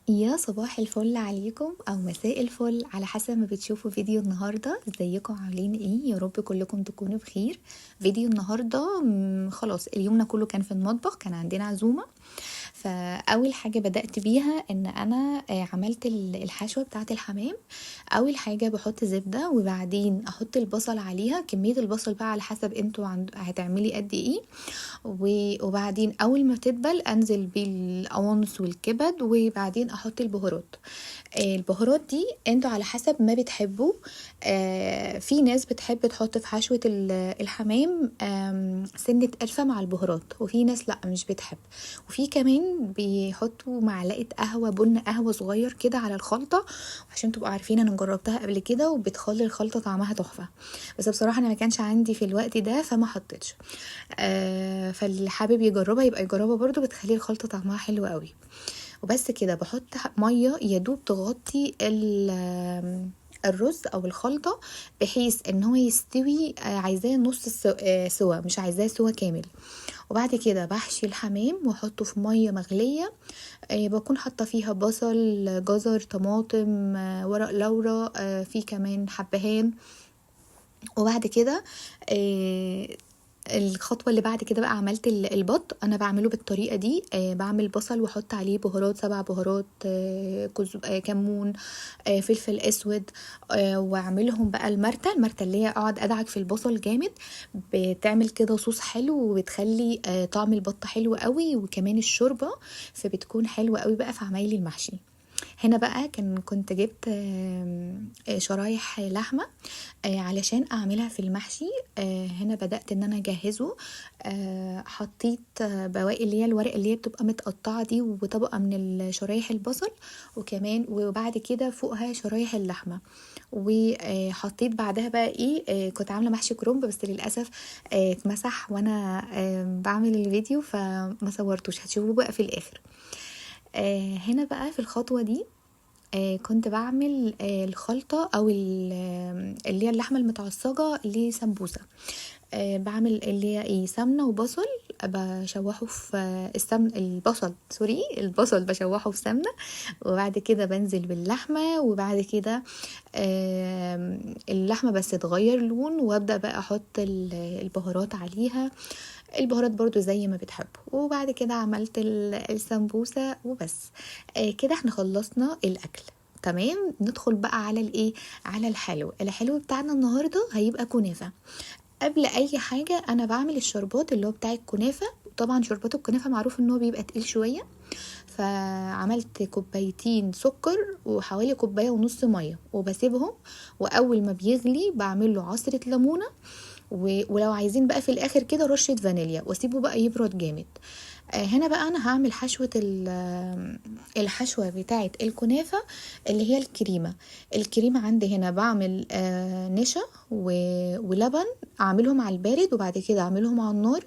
يا صباح الفل عليكم او مساء الفل على حسب ما بتشوفوا فيديو النهارده. ازيكم عاملين ايه؟ يا رب كلكم تكونوا بخير. فيديو النهارده خلاص اليومنا كله كان في المطبخ، كان عندنا عزومه. فاول حاجه بدات بيها ان انا عملت الحشوه بتاعه الحمام. اول حاجه بحط زبده وبعدين احط البصل عليها، كميه البصل بقى على حسب انتوا هتعملي قد ايه. وبعدين اول ما تدبل انزل بالقوانص والكبد وبعدين احط البهارات. البهارات دي انتوا على حسب ما بتحبوا. في ناس بتحب تحط في حشوة الحمام سنة قرفة مع البهارات، وفي ناس لا مش بتحب. وفي كمان بيحطوا معلقة قهوة، بن قهوة صغير كده على الخلطة، عشان تبقوا عارفين انا جربتها قبل كده وبتخلي الخلطة طعمها تحفة. بس بصراحة انا ما كانش عندي في الوقت ده فما حطيتش. فاللي حابب يجربها يبقى يجربها برضو، بتخلي الخلطة طعمها حلو قوي. وبس كده بحط ميه يدوب تغطي الرز او الخلطه بحيث ان هو يستوي. عايزاه نص سوا، مش عايزاه سوا كامل. وبعد كده بحشي الحمام واحطه في ميه مغليه. بكون حاطه فيها بصل، جزر، طماطم، ورق لورا، في كمان حبهان. وبعد كده الخطوه اللي بعد كده بقى عملت البط. انا بعمله بالطريقه دي. بعمل بصل واحط عليه بهارات، 7 بهارات، كمون، فلفل اسود. واعملهم بقى المرتة اللي هي اقعد ادعك في البصل جامد، بتعمل كده صوص حلو وبتخلي طعم البط حلو قوي، وكمان الشوربه فبتكون حلوه قوي بقى في عمايل المحشي. هنا بقى كنت جبت شرايح لحمه علشان اعملها في المحشي. هنا بدأت ان انا اجهزه. حطيت بواقي اللي هي الورق اللي هي بتبقى متقطعة دي، وطبقة من شرايح البصل، وكمان وبعد كده فوقها شرايح اللحمة. وحطيت بعدها بقى ايه، كنت عاملة محشي كرنب بس للأسف اتمسح وانا بعمل الفيديو فما صورتوش، هتشوفوه بقى في الاخر. هنا بقى في الخطوة دي كنت بعمل الخلطة او اللي هي اللحمة المتعصجة لسمبوسة. بعمل اللي هي ايه، سمنة وبصل بشوحه في السمن، البصل بشوحه في سمنة. وبعد كده بنزل باللحمة، وبعد كده اللحمة بس تغير لون، وابدأ بقى احط البهارات عليها. البهارات برضو زي ما بتحبوا. وبعد كده عملت السمبوسة وبس. كده احنا خلصنا الاكل. تمام، ندخل بقى على الايه، على الحلو بتاعنا النهارده هيبقى كنافه. قبل اي حاجه انا بعمل الشربات اللي هو بتاع الكنافه. طبعا شربات الكنافه معروف ان هو بيبقى تقيل شويه، فعملت كوبايتين سكر وحوالي كوبايه ونص ميه وبسيبهم. واول ما بيغلي بعمل له عصره ليمونه، ولو عايزين بقى في الاخر كده رشه فانيليا، واسيبه بقى يبرد جامد. هنا بقى انا هعمل حشوة الحشوة بتاعة الكنافة اللي هي الكريمة عندي هنا بعمل نشا ولبن، اعملهم على البارد وبعد كده اعملهم على النار.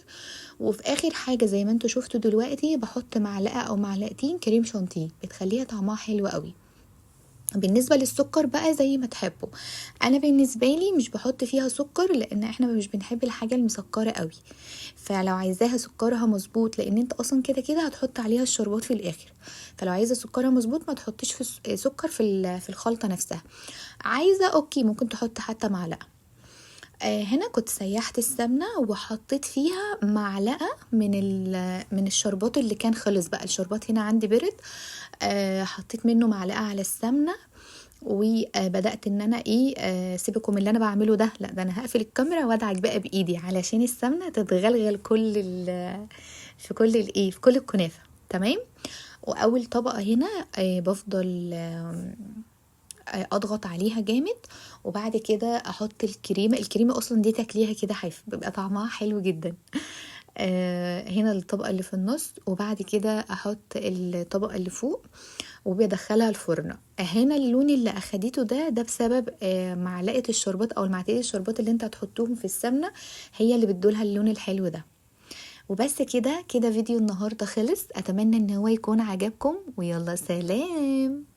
وفي اخر حاجة زي ما انتوا شفتوا دلوقتي بحط معلقة او معلقتين كريم شانتيه، بتخليها طعمها حلو قوي. بالنسبة للسكر بقى زي ما تحبوا. انا بالنسبة لي مش بحط فيها سكر لان احنا مش بنحب الحاجة المسكرة قوي. فلو عايزاها سكرها مظبوط، لان انت اصلا كده كده هتحط عليها الشربات في الاخر، فلو عايزة سكرها مظبوط ما تحطش في سكر في الخلطة نفسها. عايزة اوكي ممكن تحط حتى معلقة. هنا كنت سيحت السمنة وحطيت فيها معلقة من الشربات اللي كان خلص بقى. الشربات هنا عندي برد. حطيت منه معلقة على السمنة. وبدأت ان انا ايه، سيبكم اللي انا بعمله ده، لا ده انا هقفل الكاميرا وادعك بقى بايدي علشان السمنة تتغلغل في كل الايه، في كل الكنافة. تمام. واول طبقة هنا بفضل اضغط عليها جامد. وبعد كده احط الكريمه اصلا دي تاكليها كده حاف، بيبقى طعمها حلو جدا. هنا الطبقه اللي في النص، وبعد كده احط الطبقه اللي فوق وبدخلها الفرن. هنا اللون اللي اخدته ده بسبب معلقه الشربات او المعلقتين الشربات اللي انت هتحطوهم في السمنه، هي اللي بتدولها اللون الحلو ده. وبس كده فيديو النهارده خلص. اتمنى ان هو يكون عجبكم، ويلا سلام.